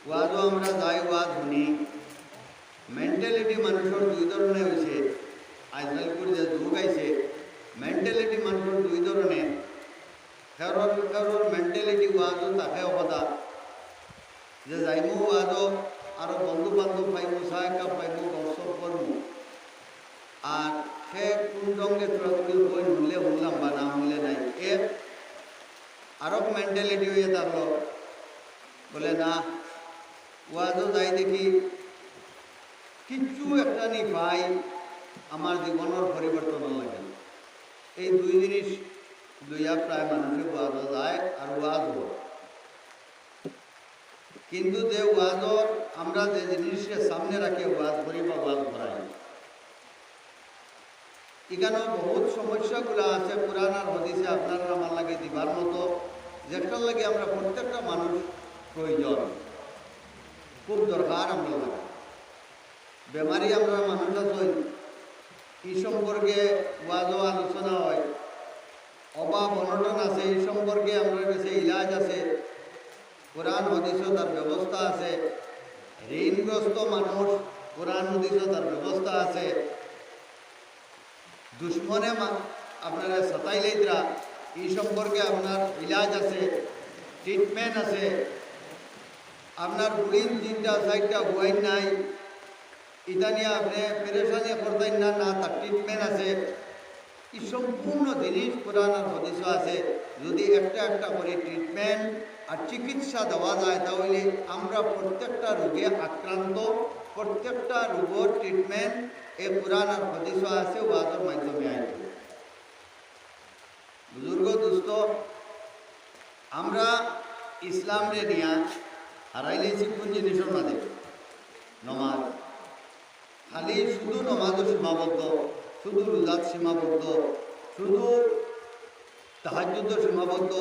ওয়াজও আমরা যাই ওয়াজ শুনি মেন্টালিটি মানুষের দুই ধরনের হয়েছে। আজকালপুর যে যুগ আইছে মেন্টালিটি মানুষের দুই ধরনের। কারোর মেন্টালিটি ওয়াজও তাকে কথা যে যাইমু ওয়াজও আরো বন্ধু বান্ধব পাইমু চাহ কাপ পাইমু গসব করবো আর সে কোন রঙে চড়াচড়ি বই শুনলে শুনলাম বা না শুনলে নাই এ আরো মেন্টালিটি হয়ে থাকলো বলে না ওয়াজও যাই দেখি কিচ্ছু একটা নি পাই আমার জীবনের পরিবর্তন লাগে। এই দুই জিনিস দুইয়া প্রায় মানুষের ওয়াজও যায় আর ওয়াজও। কিন্তু যে ওয়াজর আমরা যে জিনিসকে সামনে রাখি ওয়াজ করি বা ওয়াজ করাই এখানেও বহুত সমস্যাগুলো আছে কোরআন আর হাদিসে আপনারা আমার লাগে দিবার মতো যেটার লাগে আমরা প্রত্যেকটা মানুষ প্রয়োজন খুব দরকার আমরা লাগে। বেমারি আমরা মানুষ আছেন এই সম্পর্কে ওয়াজও আলোচনা হয়, অভাব অনটন আছে এই সম্পর্কে আমরা কাছে ইলাজ আছে, কোরআন হাদিসও তার ব্যবস্থা আছে। ঋণগ্রস্ত মানুষ কোরআন হাদিসও তার ব্যবস্থা আছে। দুশ্মনে আপনারা সতাইলেইতরা এই সম্পর্কে আপনার ইলাজ আছে, ট্রিটমেন্ট আছে। আপনার বুড়িন 3টা 4টা হুয়াইন নাই এটা নিয়ে আপনি পেরেশানি করতেন না না তার ট্রিটমেন্ট আছে। এই সম্পূর্ণ জিনিস কোরআন আর হাদিসে আছে। যদি একটা একটা করে ট্রিটমেন্ট আর চিকিৎসা দেওয়া যায় তাহলে আমরা প্রত্যেকটা রোগে আক্রান্ত প্রত্যেকটা রোগের ট্রিটমেন্ট এই কোরআন আর হাদিসে আছে ওয়াজের মাধ্যমে আইছে। বুজুর্গ দোস্ত আমরা ইসলামরে নিয়া হারাইলেছি কোন জিনিসের মাঝে? নমাজ। খালি শুধু নমাজও সীমাবদ্ধ, শুধু রোজাত সীমাবদ্ধ, শুধু তাহাজ্জুদ সীমাবদ্ধ,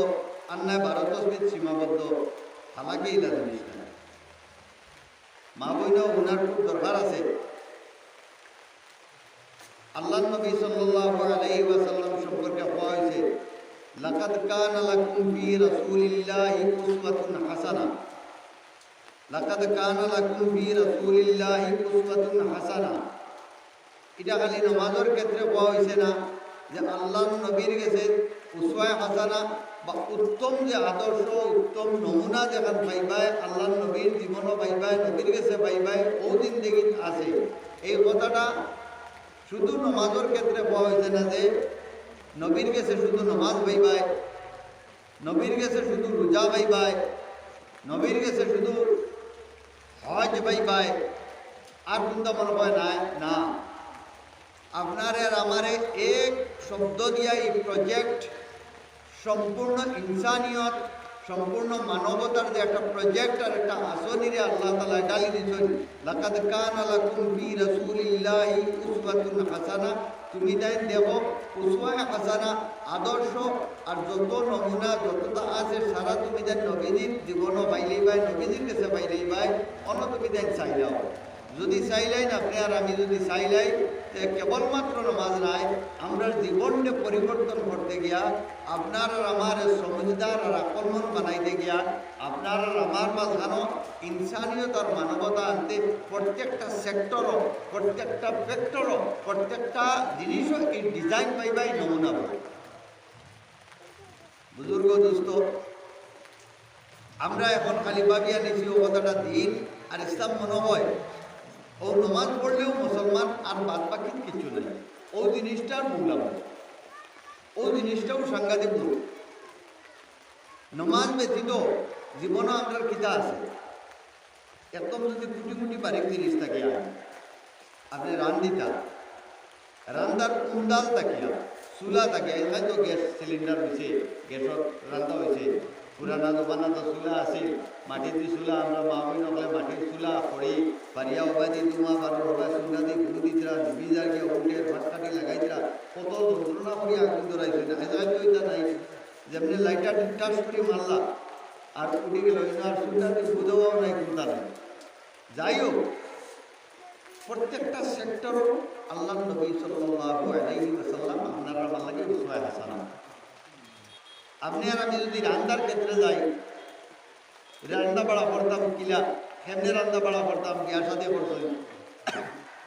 আন্নায় 12 তসবিহ সীমাবদ্ধ। হালাকি এটা জিনিস না। মা বইন ওনার খুব দরকার আছে। আল্লাহ নবী সাল্লাল্লাহু আলাইহি ওয়াসাল্লাম সম্পর্কে বলা হয়েছে লাকাদ কানা লাকুম ফি রাসূলিল্লাহি উসওয়াতুন হাসানা। লাকাদ কানা লাকুম ফি রাসূলিল্লাহি উসওয়াতুন হাসানা। এটা খালি নামাজের ক্ষেত্রে বলা হয়েছে না যে আল্লাহ নবীর কাছে উসওয়া হাসানা বা উত্তম যে আদর্শ উত্তম নমুনা যেখান পাইবাই আল্লাহ নবীর জীবনও পাইবাই নবীর কাছে পাইবাই ও জিন্দেগি আছে। এই কথাটা শুধু নমাজের ক্ষেত্রে বলা হয়েছে না যে নবীর কাছে শুধু নমাজ পাইবাই, নবীর কাছে শুধু রোজা পাইবাই, নবীর কাছে শুধু হজ পাইবাই আর কোনটা মনে হয় নাই না। আপনারে আর আমারে এক শব্দ দিয়া এই প্রজেক্ট সম্পূর্ণ ইনসানিয়ত সম্পূর্ণ মানবতার যে একটা প্রজেক্ট আর একটা আসনিরে আল্লাহ তাআলা ডালি দিয়েছেন লাকাদ কানা লাকুম ফি রাসূলিল্লাহি উসওয়াতুন হাসানা। তুমি তাই দেখো উসওয়া হাসানা আদর্শ আর যত নমুনা যতটা আছে সারা তুমি তাই নবীজির জীবনও পাইলেই ভাই নবীজির কাছে পাইলেই ভাই অন্য তুমি তাই চাইলাও। যদি চাইলাই না আপনি আর আমি যদি চাইলাই কেবলমাত্র নামাজ নাই আমরা জীবনকে পরিবর্তন করতে গিয়া আপনার আর আমার সমঝদার আর আকর্মণ বানাইতে গিয়া আপনার আর আমার মাঝখানো ইনসানিয়ত আর মানবতা আনতে প্রত্যেকটা সেক্টরও প্রত্যেকটা ফ্যাক্টরও প্রত্যেকটা জিনিসও এই ডিজাইন পাইবাই নমুনা পাই। বুজুর্গ দোস্ত আমরা এখন খালি ভাবিয়া নিছি ও কথাটা দিন আর ইসলাম মনে হয় ও নমাজ পড়লেও মুসলমান আর বাদ বাকি কিছু নেই। ও জিনিসটার মূল্যাম ও জিনিসটাও সাংঘাতিক ভুল। নমাজ ব্যতীত জীবনও আপনার কিতা আছে একদম যদি কুটি কুটি বারিক জিনিস থাকিয়া আপনি রান্দিতা রান্দার কুন্দাল থাকিয়া চুলা থাকিয়া এখানে তো গ্যাস সিলিন্ডার হয়েছে গ্যাসত রান্ধা হয়েছে পুরানা জমানা তো চুলা আছিল মাটির দি চুলা আমরা মা বই নকলে মাটির চুলা খড়ি বাড়িয়া উবাই দি দুমা বারো হবাই চুলা দি গুরু দিতরা বিজার গিয়ে উঠে ভাত কাটি লাগাইতরা কত যন্ত্রণা করি আগুন ধরাইছে না এজায় তো এটা নাই যেমনি লাইটার টাচ করে মারলা আর উঠে গেল আর চুলা দিয়ে বুঝাও নাই কোনটা নাই। যাই হোক প্রত্যেকটা সেক্টরও আল্লাহ নবী সাল্লাল্লাহু আলাইহি ওয়াসাল্লাম আপনার আমার লাগে উসওয়া হাসানা। আপনি আর আমি যদি রান্দার ক্ষেত্রে যাই রান্না বাড়া করতাম কিলা কেমনে রান্না বাড়া করতাম বিয়ার সাথে করতো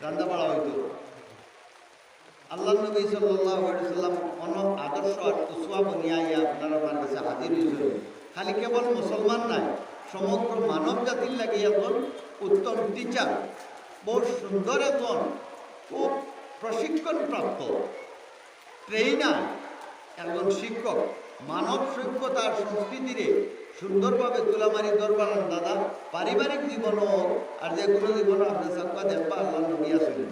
রান্না বাড়া হইতো আল্লাহ নবী সাল্লাল্লাহু আলাইহি সাল্লাম অন আদর্শ আর উসওয়া বনিয়াইয়া আপনারা আমার কাছে হাজির হয়েছিল খালি কেবল মুসলমান নাই সমগ্র মানব জাতির লাগে এখন উত্তম টিচার বহু সুন্দর এখন খুব প্রশিক্ষণপ্রাপ্ত ট্রেইনার একজন শিক্ষক মানব সভ্যতা আর সংস্কৃতিরে সুন্দরভাবে তুলামারি দরবার দাদা পারিবারিক জীবনও আর যে কোনো জীবনও আপনি সাংবাদ দেখবা আল্লাহ নবী আসলেন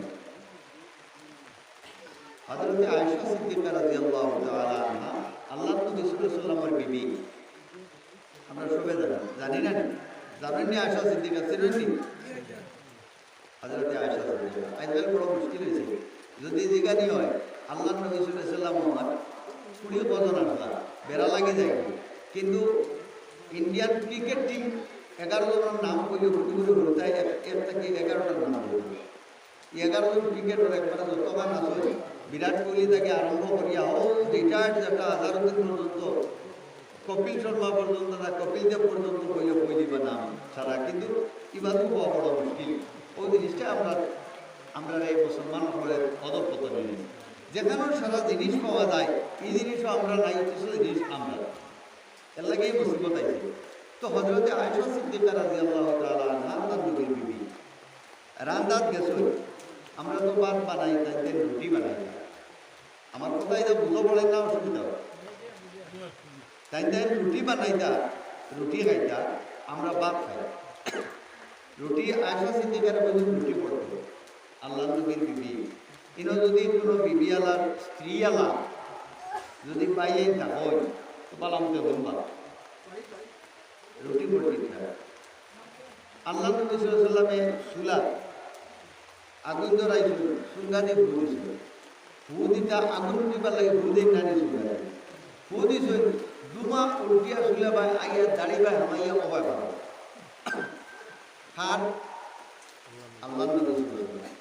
হযরত আয়েশা সিদ্দিকা রাদিয়াল্লাহু তাআলা আনহা আল্লাহ নবী সাল্লাল্লাহু আলাইহি ওয়াসাল্লামের বিবি আমরা সবাই জানি না জানেন না আয়েশা সিদ্দিকা চিনেন হযরত আয়েশা সিদ্দিকা আজকাল বড় মুশকিল হয়েছে যদি জিজ্ঞানি হয় আল্লাহ নবী সাল্লাল্লাহু আলাইহি ওয়াসাল্লাম আমার 20 কজন আসলা বেড়া লাগে যায় কিন্তু ইন্ডিয়ান ক্রিকেট টিম 11 জনের নাম বলে হুটুগুলো হতায় এর থেকে 11টার নাম বলবে 11 জন ক্রিকেটার একবারে যতগান আছে বিরাট কোহলি থেকে আরম্ভ করিয়া ও রিটায়ার্ড যেটা আজারুদ্দিন পর্যন্ত কপিল শর্মা পর্যন্ত না কপিল দেব পর্যন্ত বইলে বই দিবে নাম ছাড়া কিন্তু ইবাদু হওয়া বড় মুশকিল ওই জিনিসটা আমরা এই মুসলমান হলের অধঃপতনে নিই যেখানেও সারা জিনিস পাওয়া যায় এই জিনিসও আমরা নাই কিছু জিনিস আমরা এর লাগেই মুসিবত আইছে তো হযরতে আয়েশা সিদ্দিকা রাদিয়াল্লাহু তাআলা আনহা তার নবীর বিবি রান্দাত গেছিল আমরা তো ভাত বানাই তাই রুটি বানাই আমার কোথায় এটা বুঝো পড়ে না অসুবিধা তাই রুটি বানাইতা রুটি খাইতা আমরা ভাত খাই রুটি আয়েশা সিদ্দিকার বলে রুটি পড়তো আল্লাহ নবীর বিবি ইনো যদি কোনো বিবি আলার স্ত্রী আলা যদি পাইয়ে না হয় তো পালামতে বলবা রুটি পড়তে আল্লাহ নবী সাল্লাল্লাহু আলাইহি ওয়াসাল্লামে সুলা আগুন ধরাইছিল সুঙ্গা দিয়ে ফু দিছিল ফু দিতা আগুন দিবার লাগে ফু দিয়ে নানি সুঙ্গা ফু দিছিল দুমা উল্টিয়া সুলা ভাই আইয়া দাড়ি ভাই হামাইয়া অবাই ভালো হার আল্লাহ নবী সাল্লাল্লাহু আলাইহি ওয়াসাল্লাম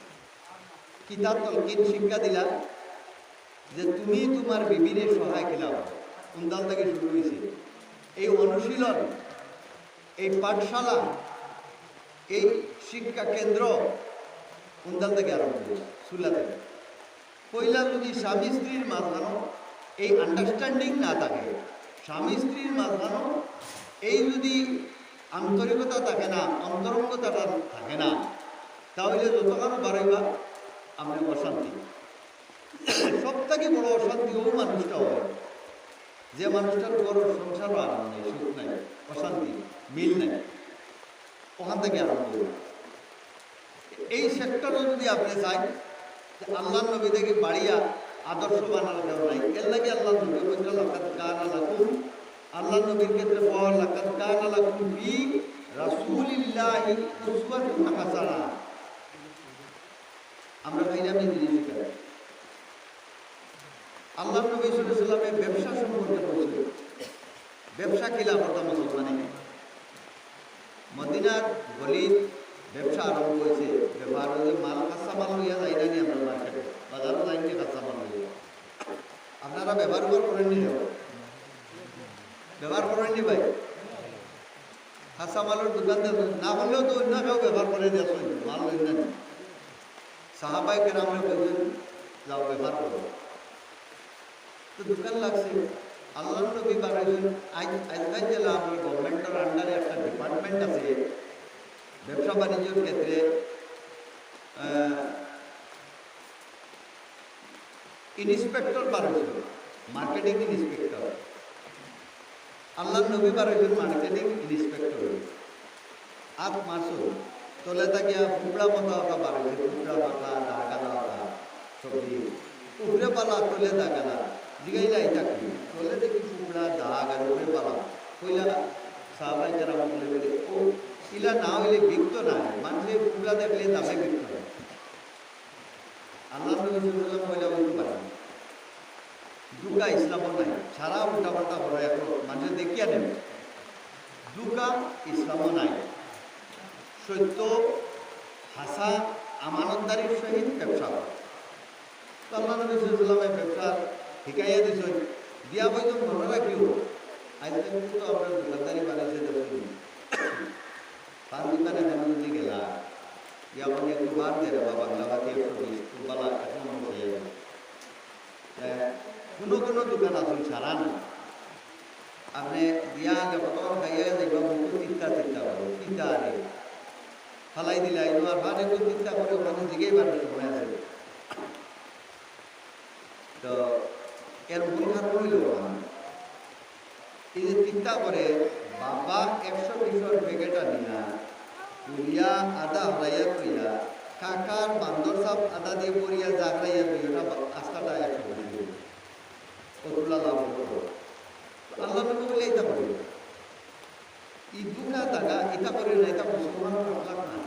কিতাব তলকিন শিক্ষা দিলা যে তুমি তোমার বিবিরে সহায় খেলাও উন্দাল থেকে শুরু হয়েছে এই অনুশীলন এই পাঠশালা এই শিক্ষা কেন্দ্র উন্দাল থেকে আরম্ভ হয়েছে সুলা থেকে পয়লা যদি স্বামী স্ত্রীর মাঝখানো এই আন্ডারস্ট্যান্ডিং না থাকে স্বামী স্ত্রীর মাঝখানো এই যদি আন্তরিকতা থাকে না অন্তরঙ্গতাটা থাকে না তাহলে যতখানো বাড়াইবা আমরা অশান্তি সব থেকে বড় অশান্তি ও মানুষটা হয় যে মানুষটার বড় সংসারও আরাম নেই সুখ নাই অশান্তি মিল নেই ওখান থেকে আরম্ভ করবে এই সেক্টরও যদি আপনি চাই যে আল্লাহ নবী থেকে বাড়িয়া আদর্শ বানানো কেউ নাই এর লাগে আল্লাহ নবী বলছে লাকাদ কানা লাকুম আল্লাহ নবীর ক্ষেত্রে বল লাকাদ কানা লাকুম ফি রাসূলিল্লাহি উসওয়াতুন হাসানাহ আমরা ভাইরামি জিনিস শিখাই আল্লাহ নবী সাল্লাল্লাহু আলাইহি ওয়াসাল্লামের ব্যবসা সম্পর্কে বলছিল ব্যবসা কিলা কথা মুসলমানে মদিনার গলির ব্যবসা আরম্ভ হয়েছে ব্যবহার হয়েছে মাল কাঁচা মাল লইয়া যাই না আমরা মার্কেটে বাজারও যাইনি কাঁচা মাল লইয়া আপনারা ব্যবহার করেননি ব্যবহার করেননি ভাই কাঁচা মালের দোকান না হলেও তো অন্য কেউ ব্যবহার করে দেওয়া মাল লই না সাহাবাই কেরামে বলছেন যাও ব্যবহার করো তো দোকান লাগছে আল্লাহ নবী বানাইছেন আজকাল জেলা আমার গভর্নমেন্টের আন্ডারে একটা ডিপার্টমেন্ট আছে ব্যবসা বাণিজ্যের ক্ষেত্রে ইন্সপেক্টর বানাইছেন মার্কেটিং ইন্সপেক্টর আল্লাহ নবী বানাইছেন মার্কেটিং ইন্সপেক্টর আট মাসও তলে থাকিয়া কুমড়া মতো ওটা বাড়াইছে কুমড়া পাতা দাগালা ওটা সবজি উপরে পালা তলে দাগালা জিগাইলা এটা কি তলে দেখি কুমড়া দাগ আর উপরে পালা কইলা সাহাবাই যারা বলে বলে ও ইলা না হইলে বিকত না মানুষের কুমড়া দেখলে দামে বিকত না আল্লাহ নবী সাল্লাল্লাহু আলাইহি ওয়াসাল্লাম বলতে পারেন দুকা ইসলামও নাই সারা উল্টা পাল্টা বড় এখন মানুষের দেখিয়া নেবে দুকা ইসলামও নাই সত্য হাসা আমানতদারির সহিত ব্যবসা তো আল্লাহ নবী সাল্লাল্লাহু আলাইহি ওয়াসাল্লামের ব্যবসা শিখাইয়া দিয়েছেন দিয়া বইতো মনে রাখিও আজকাল তো আমরা দোকানদারি বানাইছে দেখুন পান দোকানে যেন যদি গেলা এখন একটু বার দে রে বাবা বাংলাভাতি 120 খুব বালা এখন হয়ে যাবে কোনো কোনো দোকান আসুন সারা না আপনি দিয়া যখন খাইয়া দেখবা মুখ তিক্তা তিক্তা করো তিক্তা আরে ফালাই দিলে আর ভান একটু তিক্তা করে ওখানে দিকেই বাড়ার সময় আছে তো এর ভুল খারাপ হইল এই যে তিক্তা করে বাবা 120 প্যাকেট আনিয়া পুরিয়া আদা হরাইয়া কইয়া কাকার বান্দর সাপ আদা দিয়ে পরিয়া জাগরাইয়া কইয়া আস্তাটা 120 কতলা লাভ করবো আল্লাহ নবী বলে এটা করে এই দুটা টাকা এটা করে না এটা মুসলমানের আখলাক না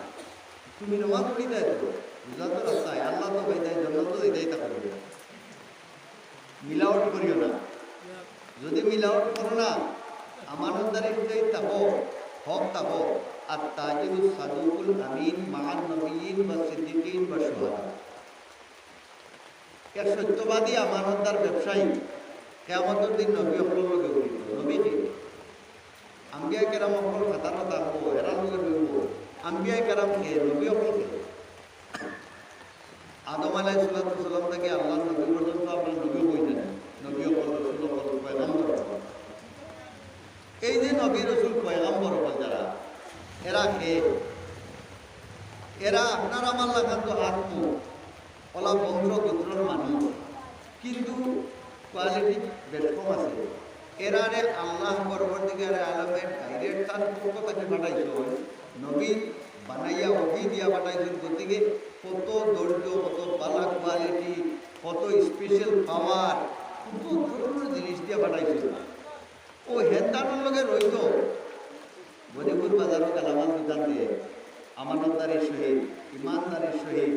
তুমি নমাজ পড়ি দেয় তো বুঝা তো রাস্তায় আল্লাহ তো ভাই দেয় জন্য তো এটাই তা করবে মিলাওয়াট করিও না যদি মিলাওয়াট করো না আমানতদারি হতেই থাকো হক থাকো আর তাজিদুস সাদুকুল আমিন মান নবিয়িন বা সিদ্দিকিন বা শুহাদা এর সত্যবাদী আমানতদার ব্যবসায়ী কিয়ামতের দিন নবী হকর লগে হইব নবীজি আম্বিয়া কেরাম হকর কথা কথা হবো এরা লগে হইব আম্বিয়া কেরাম কে নবী হকর কে আদম আলাইহিস সালাম থেকে আল্লাহ নবী পর্যন্ত আপনার নবী হইলেন নবী হকর রাসূল হকর পয়গম্বর এই যে নবী রাসূল পয়গম্বর হল যারা এরা কে এরা আপনার আমার লাগান তো আত্ম ওলা বংশ গোত্রর মানুষ কিন্তু কোয়ালিটি বেশ কম আছে এরারে আল্লাহ পরবর্তীকালে আলমের ডাইরেক্ট তার পক্ষ থেকে পাঠাইছিল নবী বানাইয়া ওহি দিয়া পাঠাইছিল গতিকে কত ধৈর্য কত বালা কোয়ালিটি কত স্পেশাল পাওয়ার কত ধরনের জিনিস দিয়া পাঠাইছিল ও হেদানোর লগে রইত গরিবুর বাজারও গালামাল দোকান দিয়ে আমানতদারির সহিত ইমানদারির সহিত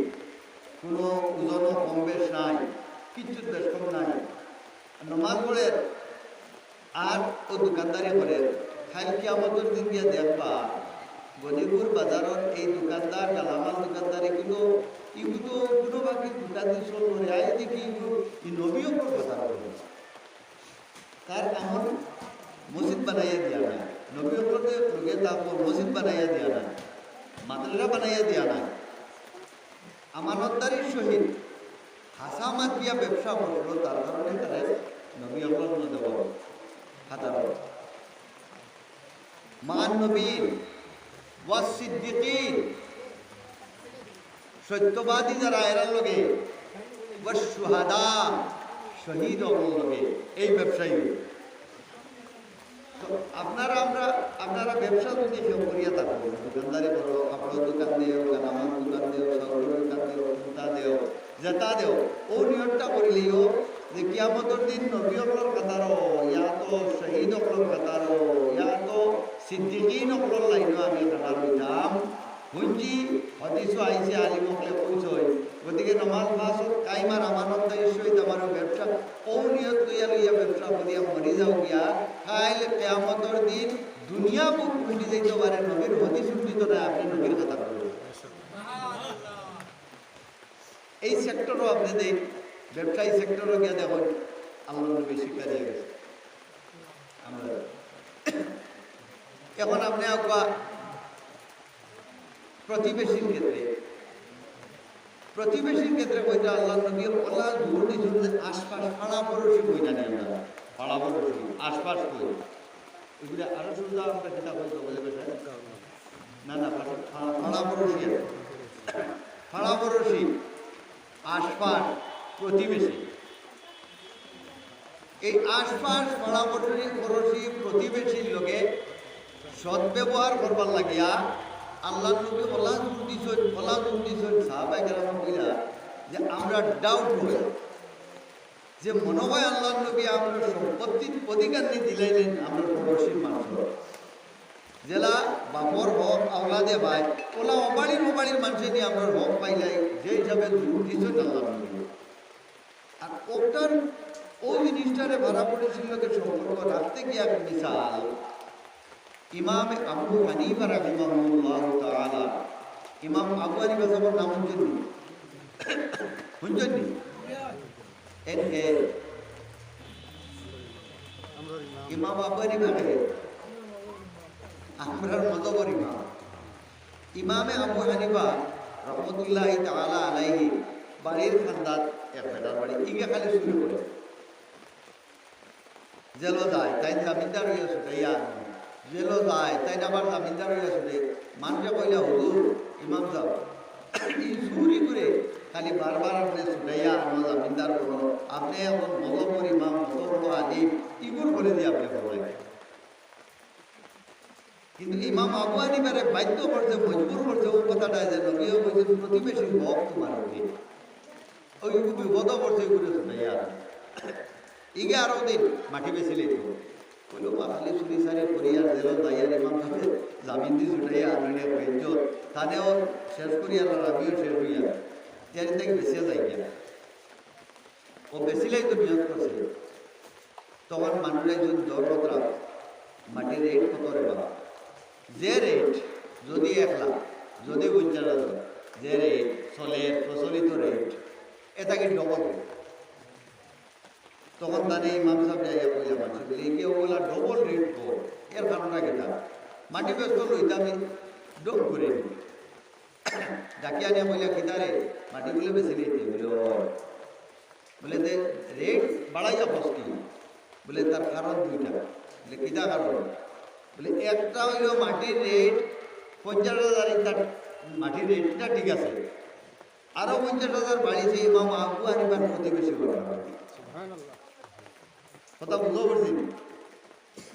কোনো ওজনও কম বেশ নাই কিচ্ছু বেশ কম নাই নমাজ পড়ে আর ও দোকানদারি করে খাইল কিয়ামতের দিন গিয়ে দেখবা গদিপুর বাজারের এই দোকানদার গালামাল দোকানদারি এগুলো কোনো বাকি দোকান দিয়ে চল করে আয় দেখি এই নবীও কথা বলে তার এমন মসজিদ বানাইয়া দিয়া না নবী হকরতে লোকে তারপর মসজিদ বানাইয়া দিয়া না মাদ্রাসা বানাইয়া দিয়া না আমানতদারির সহিত হাসামাত দিয়া ব্যবসা করলো তার কারণে তারা নবী হকর দেব খাতার মান নবীন ওয়াস সিদ্দিকিন সত্যবাদী যারা এরা লগে ওয়াস শুহাদা শহীদ হল লগে এই ব্যবসায়ী আপনারা ব্যবসা যদি কেউ করিয়া থাকো দোকানদারি করো কাপড়ের দোকান দিও গালামাল দোকান দিও সরকারের দোকান দিও জুতা দিও জেতা দিও ও নিয়মটা করিলেও যে কিয়ামতের দিন নবী হকর কাতারো ইয়া তো শহীদ হকর কাতারো ইয়া তো সিদ্দিকিন হকর লাইনও আমি কাতার হইতাম হুঞ্জি হদিসও আইসে আলিম হকলে কইছই গতিকে নমাজ পাস কাইমার আমানতদারির সহিত আমার ব্যবসা ও নিয়ত লইয়া লইয়া ব্যবসা করিয়া মরি যাও গিয়া খাইল কিয়ামতের দিন দুনিয়া বুক উঠি যাইতে পারে নবীর হদিস উঠিত না আপনি নবীর কথা বলবেন এই সেক্টরও আপনি দেখ ব্যবসায়ী সেক্টরও গিয়া দেখুন আল্লাহ নবী শিক্ষা দিয়ে গেছে আমরা এখন আপনি প্রতিবেশীর ক্ষেত্রে কইতে আল্লাহ নবী ওলা দূর দিছুন আশপাশ পাড়া পড়োশি কই জানি আমরা পাড়া পড়োশি আশপাশ কই এগুলো আরো সুবিধা আমরা কিতাব বলতে বলে না না পাড়া পড়োশি আশপাশ প্রতিবেশী এই আশপাশ পাড়া পড়োশি প্রতিবেশীর লোকে সদ্ব্যবহার করবার লাগিয়া আল্লাহ নবী ওলা জোর দিছেন সাহাবায়ে কেরাম কইলা যে আমরা ডাউট হই যে মনে হয় আল্লাহ নবী আমরা সম্পত্তির অধিকার নিয়ে দিলাইলেন আমরা পড়োশীর মানুষ জেলা বাপর হক আওলাদে ভাই ওলা অবাড়ির মানুষে নিয়ে আমরা হক পাইলাই যে হিসাবে জোর দিছেন আল্লাহ নবী আর ওটার ওই জিনিসটারে ভাড়া পড়েছিল সম্পর্ক রাখতে গিয়ে এক মিসাল ইমাম আবু হানিফা রাহিমাহুল্লাহ তাআলা ইমাম আবু হানিফা সাহেবের নাম শুনছেন ইমাম আবু হানিফা আমরার মজবর ইমাম ইমামে আবু হানিফা রহমতুল্লাহ তাআলা আলাইহি বাড়ির খান্দাত এক বেটার বাড়ি ইগে খালি শুরু করে জেলো যায় তাই জামিনদার হইয়া ছুটাইয়া জেলো যায় তাই আবার জামিনদার হইয়া ছুটে মানুষে কইলা হুজুর ইমাম সাহেব এই চুরি করে খালি বারবার আপনি ছুটাইয়া আনো জামিনদার করো আপনি এখন মজবর ইমাম মজবর আদিম ইগুর করে দিয়ে আপনি বলাই কিন্তু ইমাম আবু হানিফারে বাধ্য করছে মজবুর করছে ও কথাটা যে নবীও বলছেন প্রতিবেশী হক তোমার ওই বিপদ করছে ঘুরে ছুটাইয়া ইগে আরো দিন মাটি বেশি লিখব বললো খালি চুরি সারি করিয়া জেল দাইয়ার ইমাম সাহেব জামিন দিয়ে ছুটাইয়া আনলিয়া বেঞ্চ তানেও শেষ করিয়া আমিও শেষ হইয়া ইয়ারি থেকে বেশিয়া যাই গিয়া ও বেশিলাই তো নিয়োগ করছে তখন মানুষের একজন দরপত্রা মাটির রেট কত রে বাবা যে রেট যদি 1 লাখ যদি 50,000 যে রেট চলে প্রচলিত রেট এটাকে ডবল তখন তানে ইমাম সাহেব যাইয়া কইলা মানুষ বলে কেউ বলা ডবল রেট কর এর কারণটা কেটা মাটি ব্যস্ত লইতে আমি ডব করে নি ডাকিয়া নিয়ে বললা কিতারে মাটি বলে বেশি নিতে বলে যে রেট বাড়াইয়া বসতি বলে তার কারণ দুইটা বলে কিতা কারণ বলে একটা হইল মাটির রেট 50,000 তার মাটির রেটটা ঠিক আছে আরো 50,000 বাড়িয়েছে ইমাম আবু হানিফার প্রতিবেশী কথা বুঝতে পারছি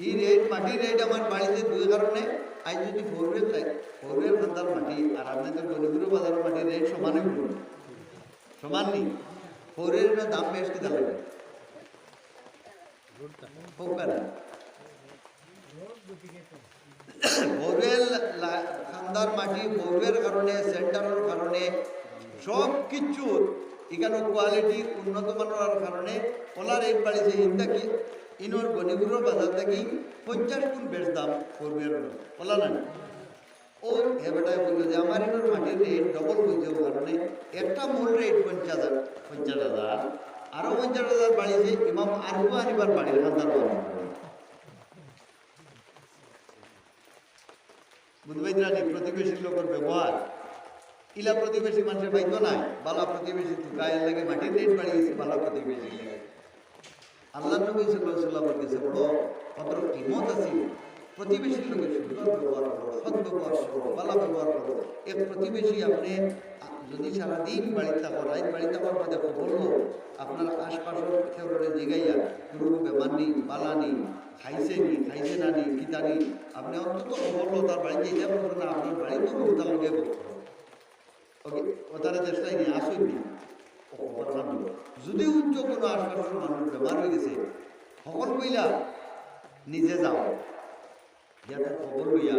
এই রেট মাটির রেট আমার বাড়িতে দুই কারণে আজ যদি ফোরওয়েল খান্দার মাটি আর আপনাদের গরিবুর বাজারের মাটির রেট সমানে সমান নেই ফোরওয়েলের দাম বেশ কিনা লাগে বোরওয়েল খান্দার মাটি বোরওয়েলের কারণে সেন্টারের কারণে সব কিছু এখানে কোয়ালিটি উন্নত মানের কারণে ওলা রেট বাড়িছে ইনটা কি ইনোর গনিগুলোর বাজার থেকে 50 গুণ বেশ দাম বোরওয়েল ওলা না ও হেবেটায় বললো যে আমার ইনোর মাটির রেট ডবল হয়েছে কারণে একটা মূল রেট 50,000 আরো 50,000 বাড়িছে ইমাম আবু হানিফার বাড়ির খান্দার বুঝবাইদ্রানি প্রতিবেশীর লোকের ব্যবহার ইলা প্রতিবেশী মানুষের পাইত নাই বালা প্রতিবেশী গায়ের লাগে মাটির রেট বাড়িয়েছে বালা প্রতিবেশী লাগে আল্লাহ নবী সাল্লাল্লাহু আলাইহি ওয়াসাল্লাম কাছে বড় কত কিমত আছে প্রতিবেশীর লোকের সুন্দর ব্যবহার করো সৎ ব্যবহার করো বালা ব্যবহার করো এক প্রতিবেশী আপনি যদি সারাদিন বাড়িতে থাকো রাত বাড়িতে থাকার মধ্যে বললো আপনার আশপাশের খেউরে জিগাইয়া কোনো বেমার নেই বালা নেই খাইছে না নি কিতা নেই আপনি অন্তত বললো তার বাড়িতে এটা বলবো না আপনার বাড়িতে তার লোকে ওকে ও তারা চেষ্টাই নেই আসুন নি যদি উচ্চ কোনো আশপাশের মানুষ বেমার হয়ে গেছে খবর কইলা নিজে যাও যাতে খবর লইয়া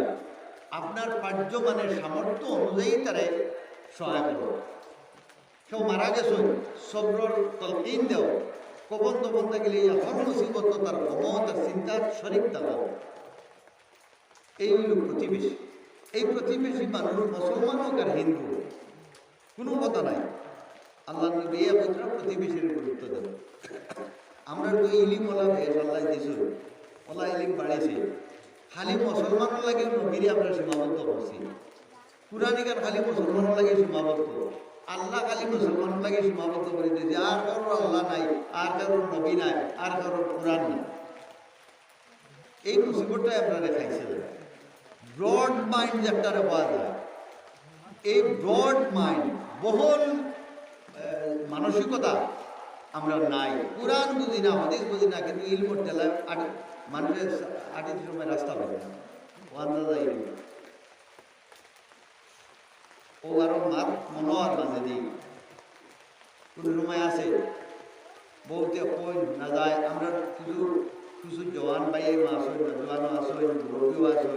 আপনার পার্য মানে সামর্থ্য অনুযায়ী তারে সহায় করো কেউ মারা গেছ সবর তলকিন দেও কবন তবন গেলে হর মুসিবত তার ভ্রমণ তার চিন্তার শরিক থাকো এই হইল প্রতিবেশী এই প্রতিবেশী মানুষ মুসলমান হোক আর হিন্দু কোনো কথা নাই আল্লাহ নবী পবিত্র প্রতিবেশীর গুরুত্ব দেব আমরা তো ইলিম ওলা ভেস আল্লাহ দিছু ওলা ইলিম বাড়িয়েছে খালি মুসলমান লাগে নবীরে আমরা সীমাবদ্ধ করছি কুরআনিকার খালি মুসলমান লাগে সীমাবদ্ধ আল্লাহ খালি মুসলমান লাগে সীমাবদ্ধ করে দিয়েছে আর কারোর আল্লাহ নাই আর কারোর নবী নাই আর কারোর কুরআন নাই এই মুসিবতটাই আমরা দেখাইছে ব্রড মাইন্ড একটা পাওয়া যায় এই ব্রড মাইন্ড বহুল মানসিকতা আমরা নাই কুরআন বুঝি না হাদিস বুঝি না কিন্তু ইলম টেলায় মানুষের আটির সময় রাস্তা পাবে না ওয়ান্দা যায় ও আরো মাত মনোয়ার মাঝে দিই কোনো সময় আছে বলতে কই না যায় আমরা কিছু জওয়ান ভাইয়ে মাছ হই না জওয়ানও আসো রোগীও আসো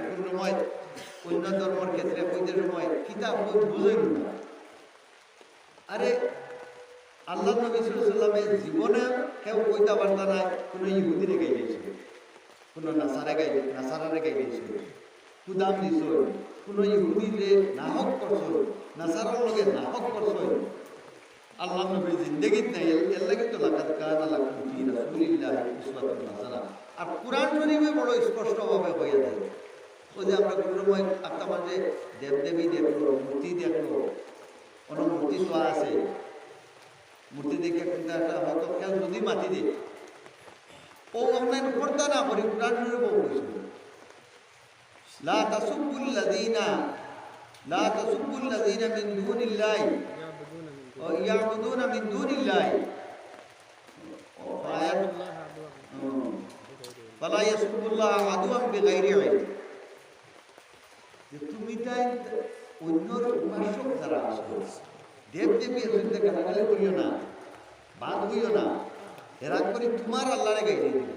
কোনো সময় অন্য ধর্মের ক্ষেত্রে কইতে সময় কিতাব বুঝেন না আরে আল্লাহ নবী সাল্লামের জীবনে কেউ কইতা পারতা না কোনো ইহুদিরে গাইছে কোনো নাসারারে গাইছে কুদাম দিছ কোনো ইহুদিরে নাহক করছ নাসারার লগে নাহক করছ আল্লাহ নবীর জিন্দেগিত নাই এর লাগে তো লাকাদ কানা লাকুম ফি রাসূলিল্লাহি উসওয়াতুন হাসানাহ আর কুরআন শরীফে বড় স্পষ্টভাবে হয়ে যায় ওই যে আমরা গুরুময় একটা মাঝে দেবদেবী দেখলো, মূর্তি দেখলো, কোনো মূর্তি তো আছে, মূর্তি দেখে কিন্তু একটা হয়তো কেউ যদি মাতি দে ও অনলাইন পড়তা না করি কোরআন শরীফ বলছিল লা তাসুবুল্লাযীনা মিন দুনিল্লাহি ওয়া ইয়াবুদুনা মিন দুনিল্লাহি আয়াত ফালা ইয়াসুবুল্লাহ আদওয়াম বিগাইরি ইলম। যে তুমি তাই অন্যর উপাসক যারা আছো দেবদেবী আসলে গালাগালি করিও না, বাদ হইও না, এরা করে তোমার আল্লাহরে গাইলে দিবে,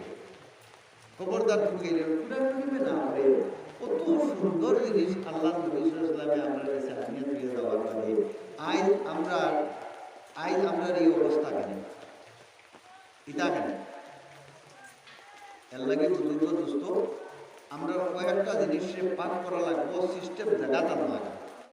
খবরদার তুমি গাইলে কোরআন শরীফে না পড়ে কত সুন্দর জিনিস আল্লাহ নবী সাল্লাল্লাহু আলাইহি ওয়াসাল্লাম আমরা কাছে আনিয়ে তুলে দেওয়ার পরে আজ আমরা এই অবস্থা কেন এটা কেন এর লাগে বুঝুন দোস্ত আমরা কয়েকটা জিনিসে পাঠ করা লাগবো, সিস্টেম জায়গাটা লাগে।